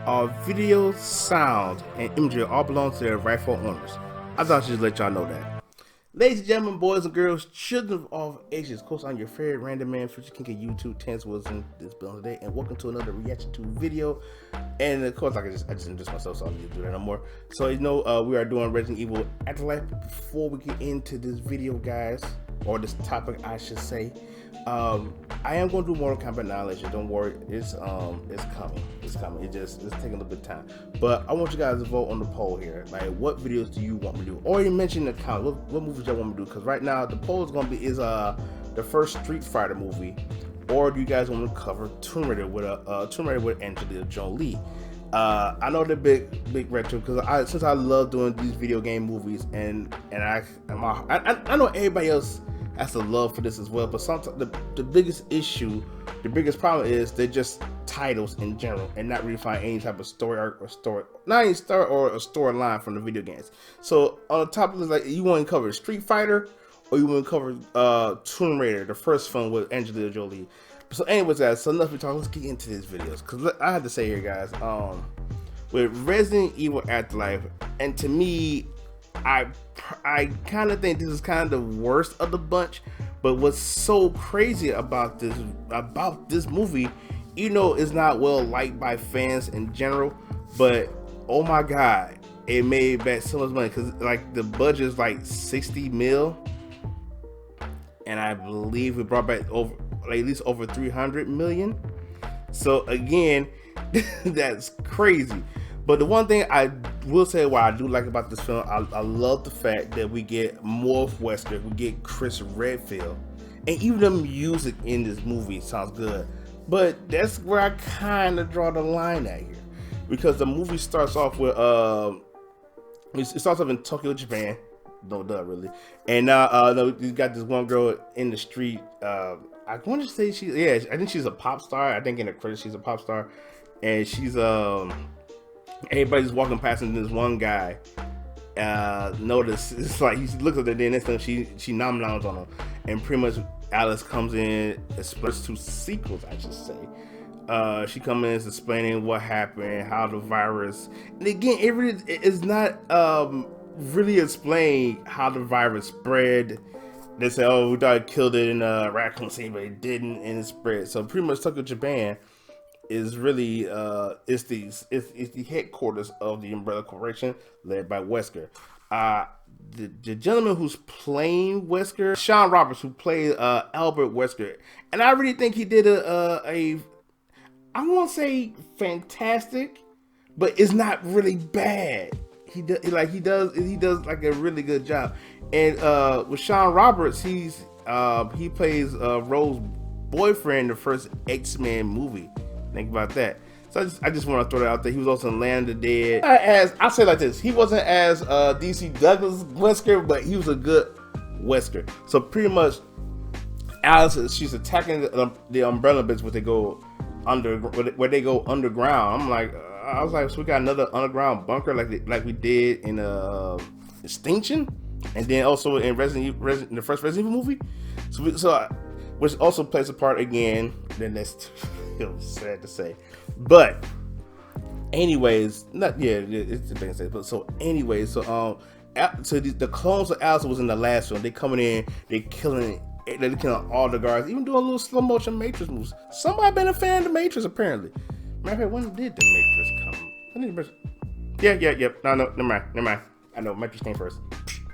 Our video, sound, and imagery all belong to their rightful owners. I thought I should just let y'all know that. Ladies and gentlemen, boys and girls, children of all ages, of course, I'm your favorite random man, Future King of YouTube, Terrence was in this building today, and welcome to another reaction to video. And of course, like I just introduced myself, so I don't need to do that no more. So we are doing Resident Evil Afterlife. Before we get into this video, guys, or this topic, I should say, I am going to do Mortal Kombat knowledge. Don't worry, it's coming. It's coming. It's taking a little bit of time. But I want you guys to vote on the poll here. Like, what videos do you want me to do? Or you mention the count. What movies y'all want me to do? Because right now the poll is going to be the first Street Fighter movie, or do you guys want to cover Tomb Raider with Angelina Jolie? I know they're big retro because since I love doing these video game movies, and I know everybody else has a love for this as well, but sometimes the biggest issue, the biggest problem is they're just titles in general and not really find any type of story arc or not any story or a storyline from the video games. So on the top of this, like, you want to cover Street Fighter or you want to cover Tomb Raider, the first film with Angelina Jolie. So anyways, guys, so enough we talk. Let's get into these videos, because I have to say here, guys, with Resident Evil Afterlife, and to me, I kind of think this is kind of the worst of the bunch. But what's so crazy about this movie, it's not well liked by fans in general, but oh my god, it made back so much money, because like the budget is like 60 mil, and I believe it brought back over at least over 300 million. So again, that's crazy. But the one thing I will say what I do like about this film, I love the fact that we get Morph Wesker, we get Chris Redfield, and even the music in this movie sounds good. But that's where I kind of draw the line at here, because the movie starts off with it starts off in Tokyo, Japan. No duh, really. And now you got this one girl in the street. I want to say I think she's a pop star. I think in the credits she's a pop star, and she's everybody's walking past, and this one guy notice, it's like he looks at her, then next time she nom-noms on him, and pretty much Alice comes in, explains two sequels, I should say. She comes in explaining what happened, how the virus, and again, it's not really explain how the virus spread. They say, oh, we thought it killed it in Raccoon City, but it didn't, and it spread. So pretty much Tokyo, Japan is really it's the headquarters of the Umbrella Corporation, led by Wesker. The gentleman who's playing Wesker, Sean Roberts, who played Albert Wesker, and I really think he did I won't say fantastic, but it's not really bad. He does like a really good job. And with Sean Roberts, he plays Rose's boyfriend in the first X-Men movie. Think about that. So I just want to throw that out there. He was also in Land of the Dead. I'll say it like this: he wasn't as DC Douglas Wesker, but he was a good Wesker. So pretty much, Alice, she's attacking the Umbrella bitch where they go underground. I was like, so we got another underground bunker like we did in Extinction, and then also in the first Resident Evil movie. So which also plays a part again. Then that's sad to say, but anyways, it's the thing to say. But so anyways, so the clones of Alice was in the last one. They coming in, they're killing all the guards, even doing a little slow motion Matrix moves. Somebody been a fan of the Matrix apparently. Matter of fact, when did the Matrix come? Yep. No, never mind. I know Matrix came first.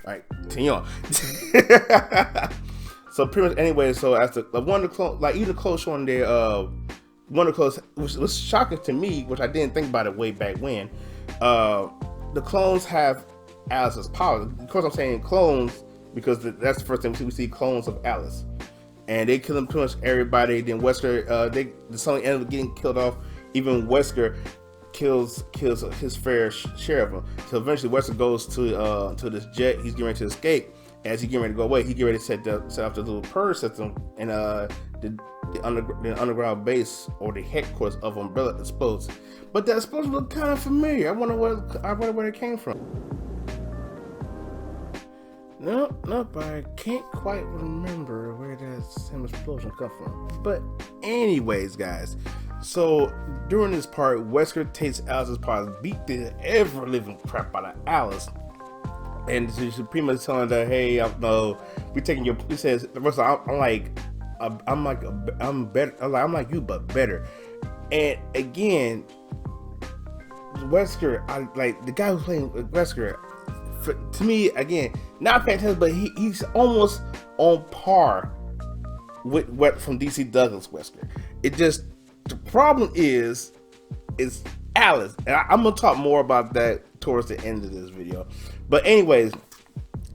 All right, continue on. So pretty much anyway, so as one of the clones, like even the clone showing there, one of the clones, which was shocking to me, which I didn't think about it way back when. The clones have Alice's powers. Of course, I'm saying clones because that's the first time we see clones of Alice, and they kill pretty much everybody. Then Wesker, the son ends up getting killed off. Even Wesker kills his fair share of them. So eventually, Wesker goes to this jet. He's getting ready to escape. As he's getting ready to go away, he get ready to set up the little purge system, and the underground base or the headquarters of Umbrella explodes. But that explosion looked kind of familiar. I wonder where it came from. Nope, I can't quite remember where that same explosion come from. But anyways, guys, So during this part, Wesker takes Alice's paws, beat the ever living crap out of Alice, and she's pretty much telling her, "Hey, no, we taking your." He says, I'm like, I'm better. I'm like you, but better." And again, Wesker, I like the guy who's playing Wesker. To me, again, not fantastic, but he's almost on par with what from DC Douglas Wesker. It just, the problem is Alice, and I'm gonna talk more about that towards the end of this video. But anyways,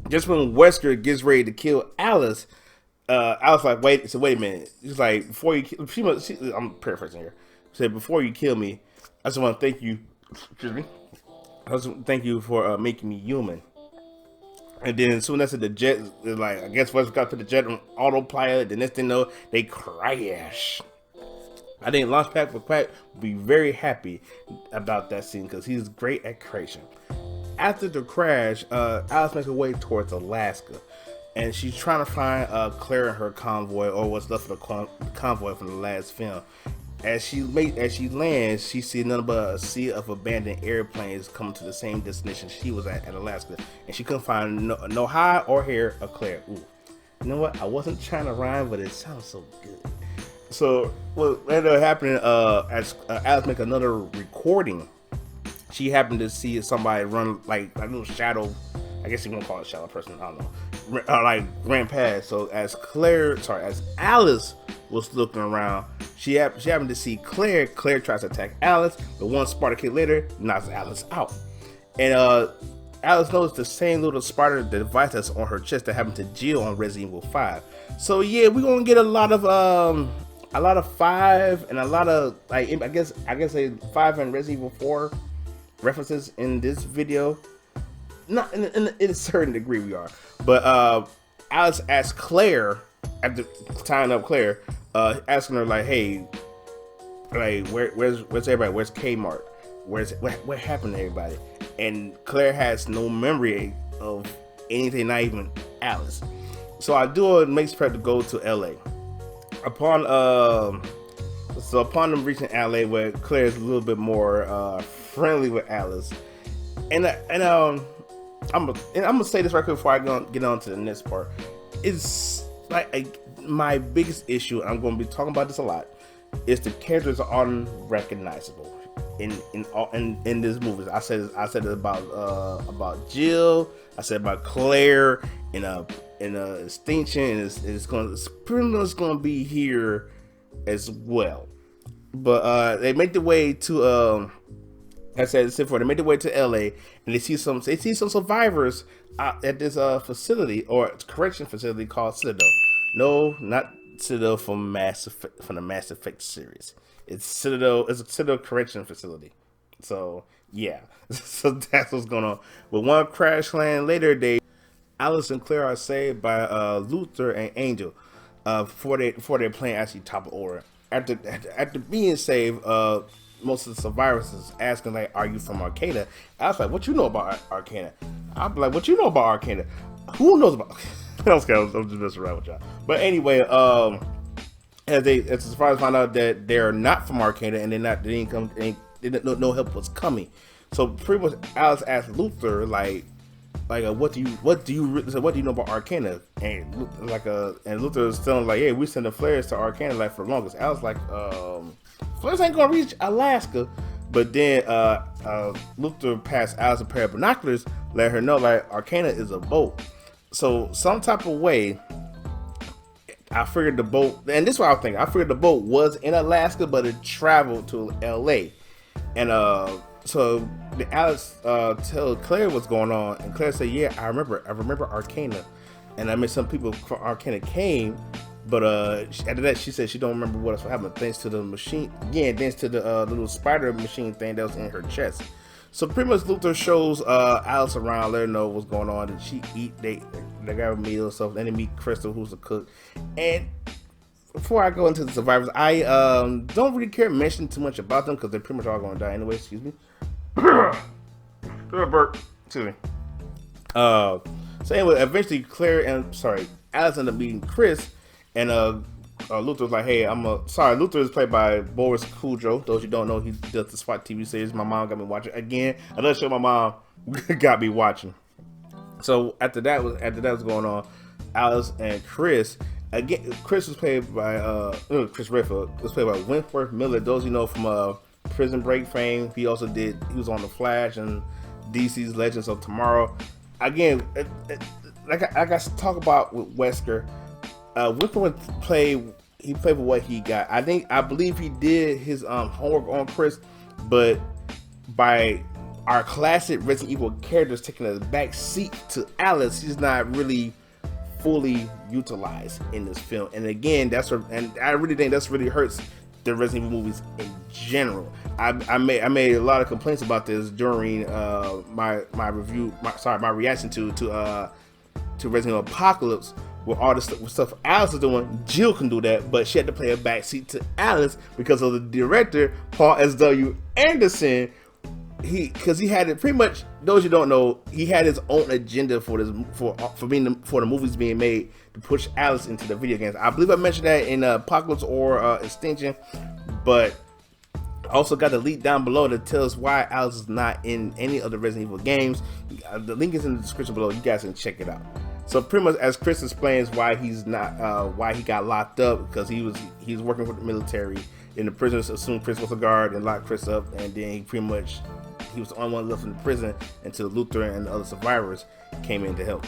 just when Wesker gets ready to kill Alice, Alice like, wait a minute. She's like, before you, I'm paraphrasing here. She said, before you kill me, I just want to thank you. Excuse me. I just want to thank you for making me human. And then as soon as the jet, like, I guess Wesker got to the jet on autopilot. The next thing you know, they crash. I think Launchpad for Quack would be very happy about that scene because he's great at crashing. After the crash, Alice makes her way towards Alaska, and she's trying to find Claire and her convoy, or what's left of the convoy from the last film. As she lands, she sees none but a sea of abandoned airplanes coming to the same destination she was at Alaska, and she couldn't find no hide or hair of Claire. Ooh, you know what? I wasn't trying to rhyme, but it sounds so good. So what ended up happening, as Alice make another recording, she happened to see somebody run like a little shadow. I guess you won't call it a shadow person. I don't know. Like ran past. So as Alice was looking around, she happened to see Claire. Claire tries to attack Alice, but one Sparta kid later knocks Alice out. And Alice noticed the same little Sparta device that's on her chest that happened to Jill on Resident Evil 5. So yeah, we're gonna get a lot of 5 and a lot of, like, I guess a 5 and Resident Evil 4 references in this video. Not in a certain degree we are, but Alice asked Claire, after tying up Claire, asking her like, "Hey, like, where's everybody? Where's Kmart? What happened to everybody?" And Claire has no memory of anything, not even Alice. So Abdul makes prep to go to LA. Upon them reaching LA, where Claire is a little bit more friendly with Alice, and I'm gonna say this right quick before I get on to the next part. It's like my biggest issue, and I'm gonna be talking about this a lot, is the characters are unrecognizable in this movie. I said it about Jill. I said about Claire in Extinction, and it's pretty much gonna be here as well. But they make the way to they made their way to LA, and they see some survivors at this facility, or correction facility, called Citadel. No, not Citadel from the Mass Effect series. It's Citadel. It's a Citadel correction facility. So yeah, so that's what's going on. But one crash land later, Alice and Claire are saved by Luther and Angel before their plane actually toppled over. After being saved, most of the survivors is asking, like, "Are you from Arcana?" I was like, "What you know about Arcana?" I'm like, "What you know about Arcana?" Who knows about? I'm just messing around with y'all. But anyway, as the survivors find out that they're not from Arcana, and they didn't no help was coming. So pretty much, Alice asked Luther, like, what do you know about Arcana? And Luther is telling, like, "Hey, we sending flares to Arcana, like, for the longest." I was like, flares ain't gonna reach Alaska. But then Luther passed Alice a pair of binoculars, let her know, like, Arcana is a boat. So some type of way, I figured the boat, and this is what I was thinking, I figured the boat was in Alaska, but it traveled to LA. And so the Alice tell Claire what's going on, and Claire said, "Yeah, I remember Arcana, and I mean, some people from Arcana came, but after that she said she don't remember what else happened, thanks to the machine, again, thanks to the little spider machine thing that was in her chest." So pretty much Luther shows Alice around, let her know what's going on, and they got a meal and stuff. Then they meet Crystal, who's a cook. And before I go into the survivors, I don't really care to mention too much about them because they're pretty much all going to die anyway. Excuse me. Excuse me. So anyway, eventually Alice ended up meeting Chris, and Luther's like, hey, sorry. Luther is played by Boris Kudrow. Those you don't know, he does the SWAT TV series. My mom got me watching again. Another show my mom got me watching. So after that was going on, Alice and Chris. Again, Chris was played by Chris Redfield was played by Wentworth Miller. Those you know from Prison Break fame. He was on The Flash and DC's Legends of Tomorrow. Again, like I got to talk about with Wesker. Wentworth played with what he got. I believe he did his homework on Chris, but by our classic Resident Evil characters taking a back seat to Alice, he's not really fully utilized in this film. And again, and I really think that's really hurts the Resident Evil movies in general. I made a lot of complaints about this during my reaction to Resident Evil Apocalypse, where all the stuff Alice is doing. Jill can do that, but she had to play a backseat to Alice because of the director Paul S.W. Anderson. Because he had it pretty much. Those you don't know, he had his own agenda for the movies being made to push Alice into the video games. I believe I mentioned that in Apocalypse or Extinction, but I also got the link down below that tells why Alice is not in any of the Resident Evil games. The link is in the description below. You guys can check it out. So pretty much, as Chris explains why he's not, why he got locked up, because he was working for the military, and the prisoners assumed Chris was a guard and locked Chris up, and then he was the only one left in the prison until Luther and the other survivors came in to help.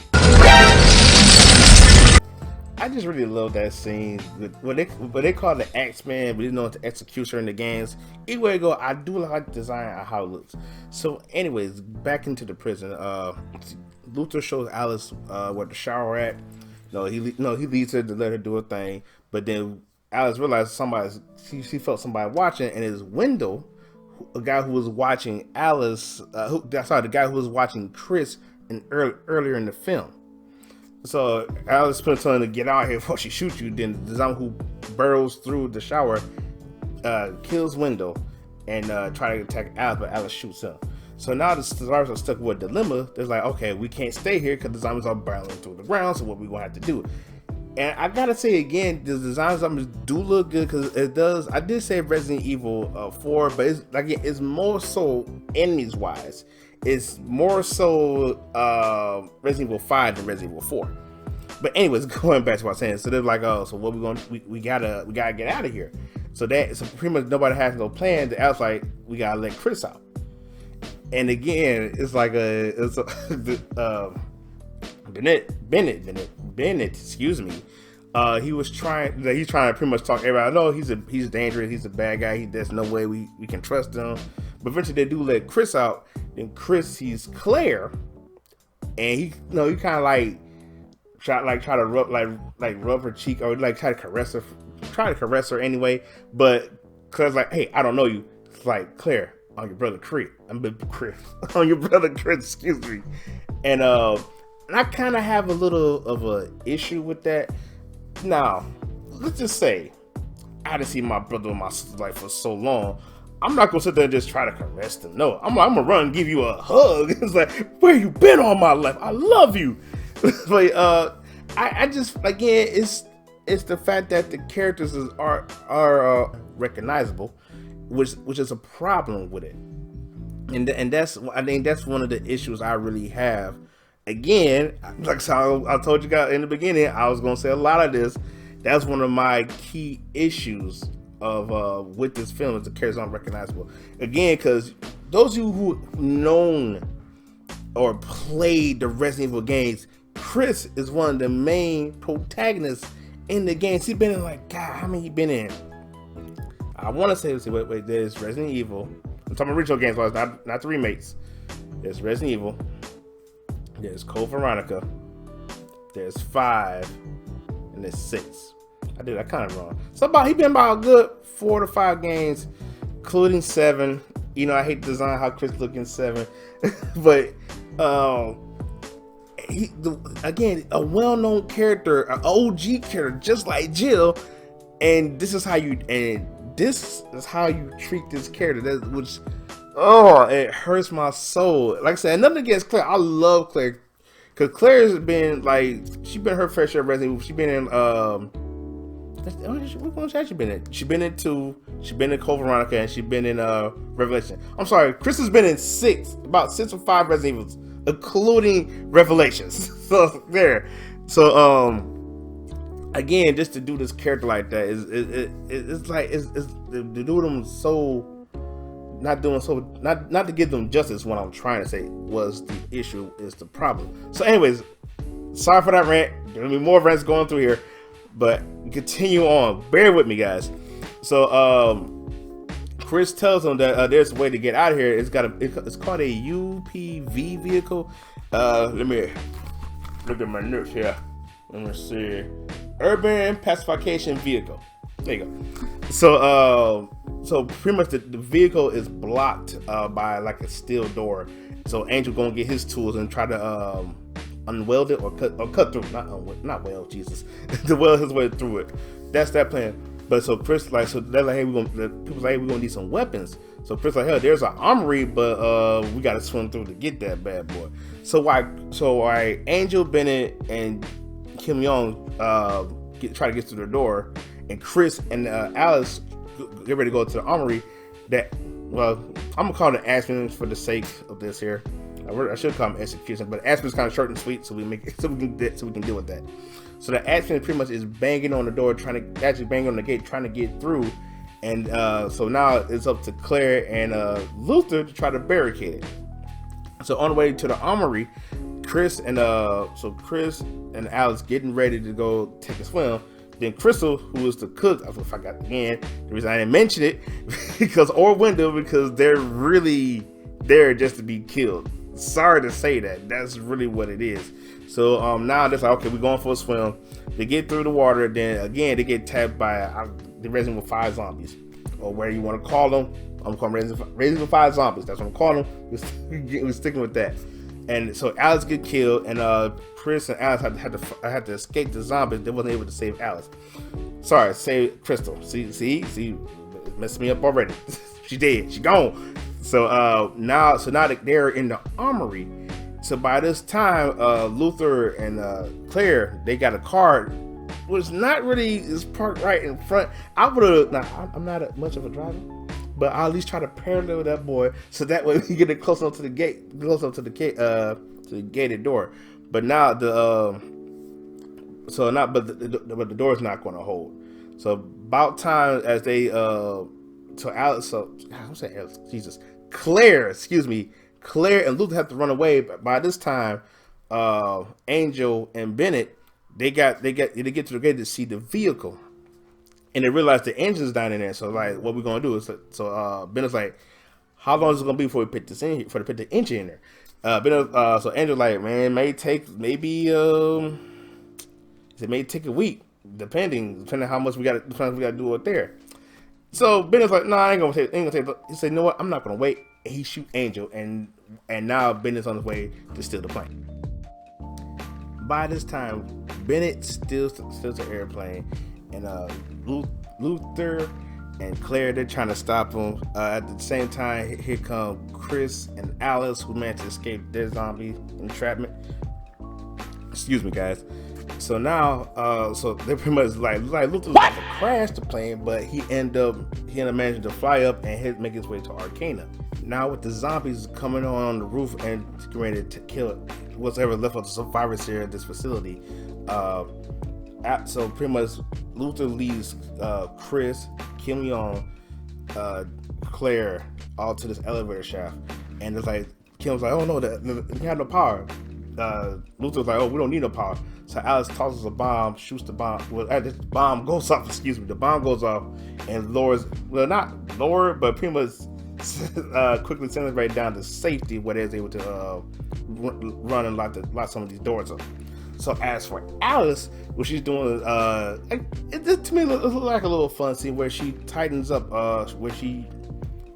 I just really love that scene with what they call the Axeman, but they know it's the executioner in the games. Either way you go, I do like the design of how it looks. So anyways, back into the prison. Luther shows Alice where the shower at. He leads her to let her do her thing, but then Alice realized she felt somebody watching, and his window, a guy who was watching Alice, the guy who was watching Chris earlier in the film. So Alice put on to get out here before she shoots you. Then the zombie who burrows through the shower kills Window and try to attack Alice, but Alice shoots him. So now the survivors are stuck with a dilemma. They're like, okay, we can't stay here because the zombies are barreling through the ground. So what we gonna have to do? And I gotta say again, the design of zombies do look good because it does. I did say Resident Evil 4, but it's more so enemies wise. It's more so Resident Evil 5 than Resident Evil 4. But anyways, going back to what I was saying, so they're like, oh, so what we gotta get out of here. So pretty much nobody has no plan. The Alice like, we gotta let Chris out. And again, it's like Bennett, excuse me. He's trying to pretty much talk everybody. No, he's dangerous. He's a bad guy. There's no way we can trust him. But eventually they do let Chris out. Then Chris sees Claire, and he kind of like try to rub her cheek, or like try to caress her anyway. But Claire's like, hey, I don't know you. It's like, Claire, on your brother Chris. On your brother Chris, excuse me. And I kind of have a little of a issue with that. Now, let's just say I hadn't seen my brother and my sister's life for so long. I'm not gonna sit there and just try to caress them. No, I'm gonna run and give you a hug. It's like, where you been all my life? I love you. But I just, again, it's the fact that the characters are recognizable, which is a problem with it. And I think that's one of the issues I really have. Again, like I told you guys in the beginning, I was gonna say a lot of this. That's one of my key issues of with this film, is the characters aren't recognizable. Again, because those of you who known or played the Resident Evil games, Chris is one of the main protagonists in the games. He's been in, like, God, how many he been in? I want to say, wait, there's Resident Evil. I'm talking original games, not the remakes. There's Resident Evil. There's Code Veronica. There's 5, and there's 6. I did that kind of wrong. So he been about a good 4 to 5 games, including 7. I hate the design how Chris look in 7, but again, a well-known character, an OG character, just like Jill, and this is how you treat this character. It hurts my soul. Like I said, nothing against Claire. I love Claire, because Claire's been, like, she's been her fair share of Resident Evil. She's been in What one has she been in? She been in 2. She been in Code Veronica, and she been in Revelation. I'm sorry, Chris has been in about 6 or 5 Resident Evils, including Revelations. So there. So again, just to do this character like that it's like to do them so. Not to give them justice. What I'm trying to say was the issue is the problem. So, anyways, sorry for that rant. There'll be more rants going through here, but continue on. Bear with me, guys. So, Chris tells them that there's a way to get out of here. It's called a UPV vehicle. Let me look at my notes here. Let me see. Urban Pacification Vehicle. There you go. So pretty much the vehicle is blocked by like a steel door. So Angel gonna get his tools and try to unweld it or cut through. Not weld, Jesus. To weld his way through it. That's that plan. But so Chris they're like, hey, people's like, hey, we're gonna need some weapons. So Chris like, hell, there's an armory, but we gotta swim through to get that bad boy. So why Angel, Bennett, and Kim Young try to get through the door, and Chris and Alice get ready to go to the armory. I'm gonna call it Aspen for the sake of this here. I should call them execution, but Aspen's kind of short and sweet, so we can deal with that. So the Aspen pretty much is banging on the door, banging on the gate, trying to get through, and so now it's up to Claire and Luther to try to barricade it. So on the way to the armory, Chris and Alice getting ready to go take a swim. Then Crystal, who is the cook, I forgot again. The reason I didn't mention it because they're really there just to be killed. Sorry to say that. That's really what it is. So now they're like, okay, we're going for a swim. They get through the water. Then again, they get tapped by the Resident Evil 5 zombies, or whatever you want to call them. I'm calling Resident Evil 5 zombies. That's what I'm calling them. We're sticking with that. And so Alice get killed, and Chris and Alice had to escape the zombies. They wasn't able to save Alice. Sorry, save Crystal. See, it messed me up already. She dead. She gone. So now that they're in the armory. So by this time, Luther and Claire, they got a car, which is parked right in front. I'm not much of a driver, but I'll at least try to parallel that boy, so that way we get it close up to the gate, to the gated door. But now the door's not going to hold. So about time as they Claire and Luther have to run away. But by this time, Angel and Bennett they get to the gate to see the vehicle. And they realize the engine's down in there. So like, what we're gonna do is Bennett's like, how long is it gonna be before we put this in here, put the engine in there? So Angel's like, man, it may take a week, depending how much we got to do it there. So Bennett's like, I ain't gonna take. He said, you know what? I'm not gonna wait. And he shoot Angel, and now Bennett's on his way to steal the plane. By this time, Bennett steals the airplane, and Luther and Claire, they're trying to stop him. At the same time, here come Chris and Alice, who managed to escape their zombie entrapment. Excuse me, guys. So now, so they're pretty much like Luther was about to crash the plane, but he ended up managing to fly up and make his way to Arcana. Now with the zombies coming on the roof and getting ready to kill whatever left of the survivors here at this facility. So pretty much Luther leaves Chris, Kim Young, Claire all to this elevator shaft, and it's like Kim's like, oh no, we have no power. Luther's like, oh, we don't need no power. So Alice tosses a bomb, shoots the bomb. Well, the bomb goes off. Excuse me. The bomb goes off and not lower, but pretty much quickly sends it right down to safety, where they're able to run and lock some of these doors up. So as for Alice, what she's doing, to me, it looks like a little fun scene where she tightens up, where she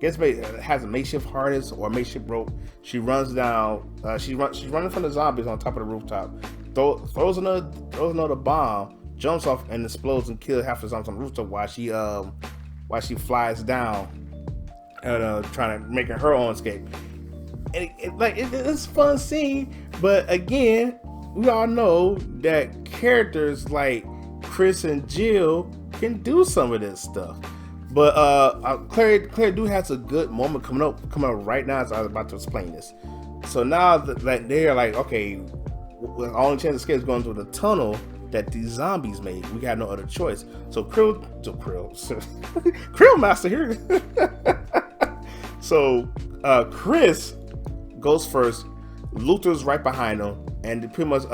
has a makeshift harness or a makeshift rope. She runs down. She's running from the zombies on top of the rooftop. Throws another bomb, jumps off and explodes and kills half the zombies on the rooftop while she flies down and trying to make her own escape. And it's a fun scene, but again, we all know that characters like Chris and Jill can do some of this stuff. But Claire do has a good moment coming up right now as I was about to explain this. So now that they're like, okay, the only chance to escape is going through the tunnel that these zombies made. We got no other choice. So Krill Master here. So Chris goes first. Luther's right behind him, and pretty much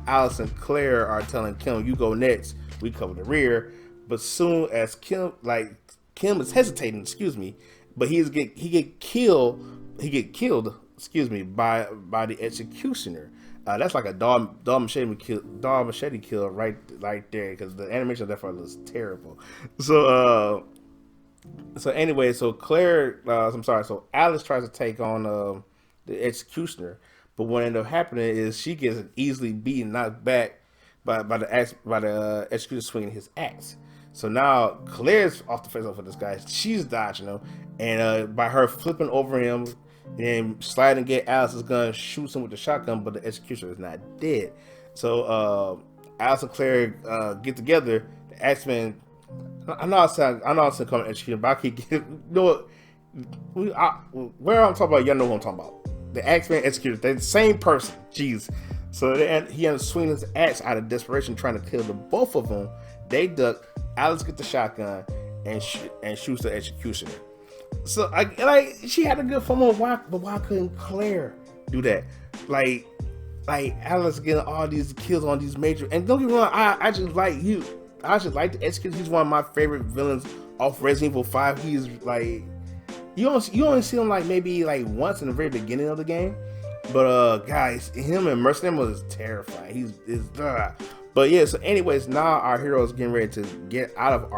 Alice and Claire are telling Kim, "You go next. We cover the rear." But soon as Kim is hesitating, but he get killed. Excuse me, by the executioner. That's like a dog machete kill right there, because the animation of that part looks terrible. So anyway, so so Alice tries to take on the executioner, but what ended up happening is she gets easily beaten, knocked back by the executioner swinging his axe. So now Claire's off the face off of this guy. She's dodging him, and by her flipping over him and sliding to get Alice's gun, shoots him with the shotgun, but the executioner is not dead. So Alice and Claire get together. The Axeman, I know I'm coming executioner, but I keep getting, you know what? Where I'm talking about, y'all know who I'm talking about. The Axeman executioner, they're the same person. Jeez. So he ends up swinging his axe out of desperation, trying to kill the both of them. They duck. Alice gets the shotgun and shoots the executioner. So she had a good fun, but why couldn't Claire do that? Like Alice getting all these kills on these major, and don't get me wrong, I just like the executioner. He's one of my favorite villains off Resident Evil 5. He's like, you only see him like maybe like once in the very beginning of the game, but guys, him and Mercenary was terrifying. But yeah, so anyways, now our hero is getting ready to get out of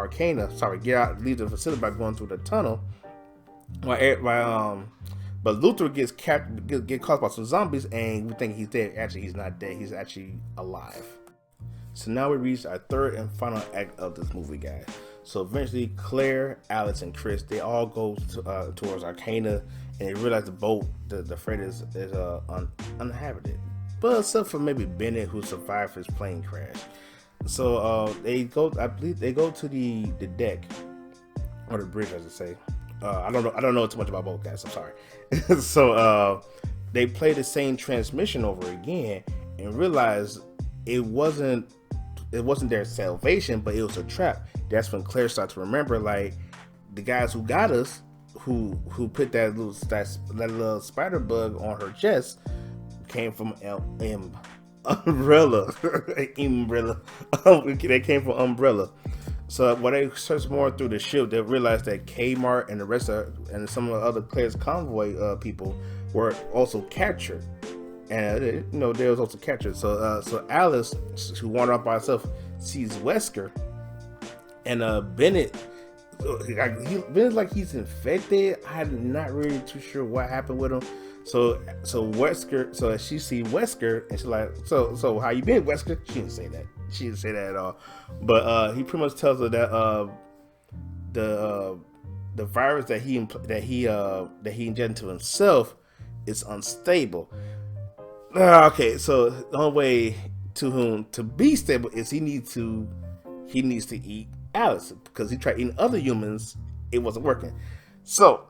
leave the facility by going through the tunnel. But Luther get caught by some zombies, and we think he's dead. Actually, he's not dead. He's actually alive. So now we reach our third and final act of this movie, guys. So eventually, Claire, Alex, and Chris, they all go towards Arcana, and they realize the boat, the freight is uninhabited. But except for maybe Bennett, who survived his plane crash. So they go. I believe they go to the deck or the bridge, as I say. I don't know too much about boat, guys. I'm sorry. So they play the same transmission over again and realize it wasn't their salvation, but it was a trap. That's when Claire starts to remember, like, the guys who got us, who put that little spider bug on her chest, came from Umbrella. They came from Umbrella. So when they search more through the ship, they realized that Kmart and the rest and some of the other Claire's convoy people were also captured, and they was also captured. So Alice, who wandered off by herself, sees Wesker, and Bennett. Bennett, like, he's infected. I'm not really too sure what happened with him. So Wesker, so she see Wesker, and she's like, so how you been, Wesker? She didn't say that. She didn't say that at all. But he pretty much tells her that the virus that he injected into himself is unstable. Okay, so the only way to be stable is he needs to eat Alice, because he tried eating other humans, it wasn't working. So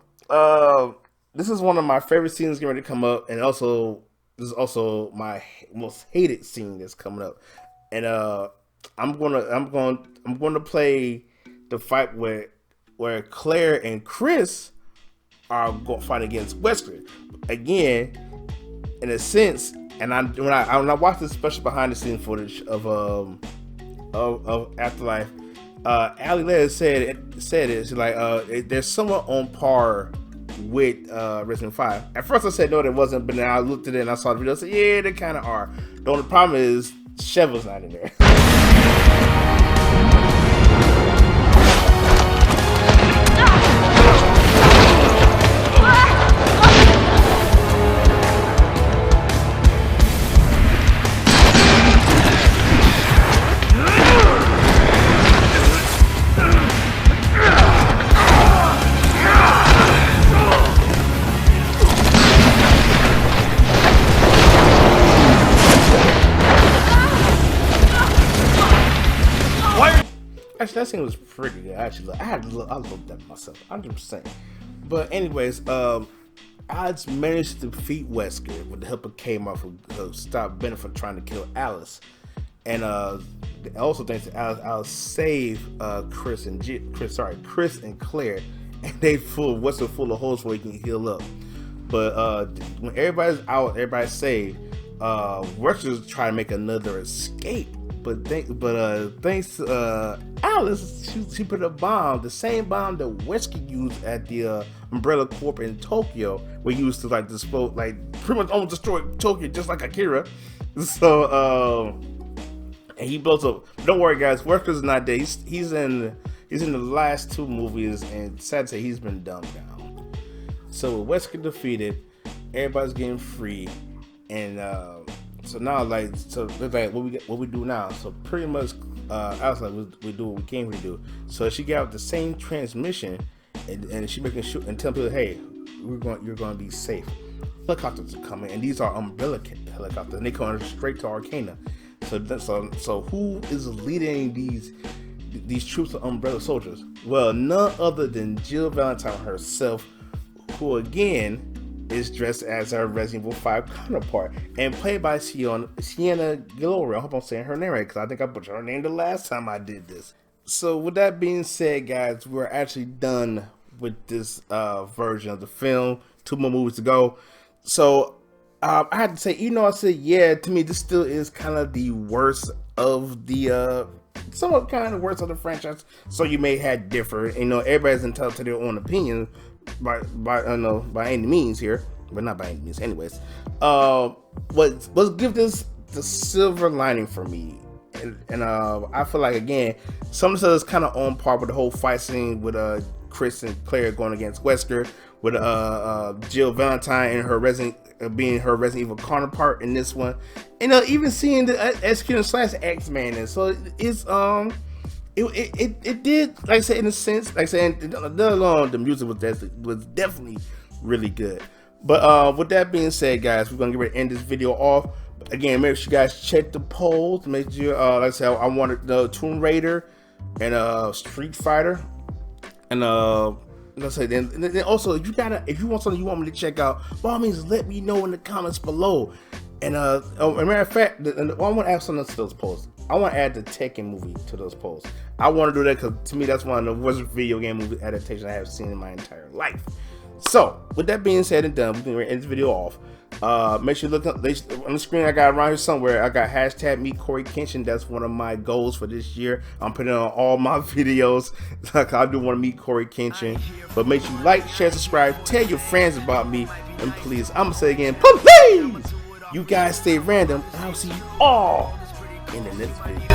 this is one of my favorite scenes getting ready to come up, and also this is also my most hated scene that's coming up. And I'm going to play the fight where Claire and Chris are going to fight against Wesker again, in a sense. And when I watched this special behind the scenes footage of Afterlife, Ali Lea said it. She's like, there's someone on par with Resident 5. At first I said no, there wasn't, but then I looked at it and I saw the video. I said, yeah, they kind of are. The only problem is Chevel's not in there. Actually, that scene was pretty good. Actually, I looked at myself 100%. But anyways, Alex managed to defeat Wesker with the help of Kmart to stop Bennett from trying to kill Alice, and also thanks to Alice saved Chris and Claire, and they Wesker full of holes where he can heal up. But when everybody's out, everybody's saved. Wesker's trying to make another escape. But thanks to Alice, she put a bomb, the same bomb that Wesker used at the Umbrella Corp in Tokyo, where he used to like explode, like pretty much almost destroy Tokyo, just like Akira. So and he blows up. Don't worry, guys, Wesker's not dead. He's in the last two movies, and sad to say, he's been dumbed down. So with Wesker defeated, everybody's getting free, and so now, like, what we do now? So pretty much, Alice like we do what we came here to do. So she got out the same transmission, and she making sure and telling people, hey, you're going to be safe. Helicopters are coming, and these are Umbrella helicopters, and they come straight to Arcana. So who is leading these troops of Umbrella soldiers? Well, none other than Jill Valentine herself, who again is dressed as her Resident Evil 5 counterpart and played by Sienna Gloria. I hope I'm saying her name right, because I think I butchered her name the last time I did this. So with that being said, guys, we're actually done with this version of the film. 2 more movies to go. So I had to say, I said, yeah, to me this still is kind of the worst of the somewhat kind of worst of the franchise. So you may have different, everybody's entitled to their own opinion by any means here, but not by any means. Anyways, let's give this the silver lining for me, and I feel like again, some of this is kind of on par with the whole fight scene with Chris and Claire going against Wesker, with Jill Valentine and her being her Resident Evil counterpart in this one, and even seeing the execution / X-Man, and so it's It did, like I said, in a sense, like saying the music was definitely really good. But with that being said, guys, we're gonna get ready to end this video off. Again, make sure you guys check the polls. Make sure, like I said, I wanted the Tomb Raider and Street Fighter, and let's say then also if you want something you want me to check out, by all means let me know in the comments below. And as a matter of fact, I want to add something to those polls. I want to add the Tekken movie to those polls. I want to do that because to me that's one of the worst video game movie adaptations I have seen in my entire life. So with that being said and done, we're going to end this video off. Make sure you look up on the screen. I got around here somewhere. I got hashtag Meet Corey Kenshin. That's one of my goals for this year. I'm putting on all my videos. I do want to meet Corey Kenshin. But make sure you like, share, subscribe, tell your friends about me, and please, I'm gonna say again, please, you guys stay random. And I'll see you all in the next video.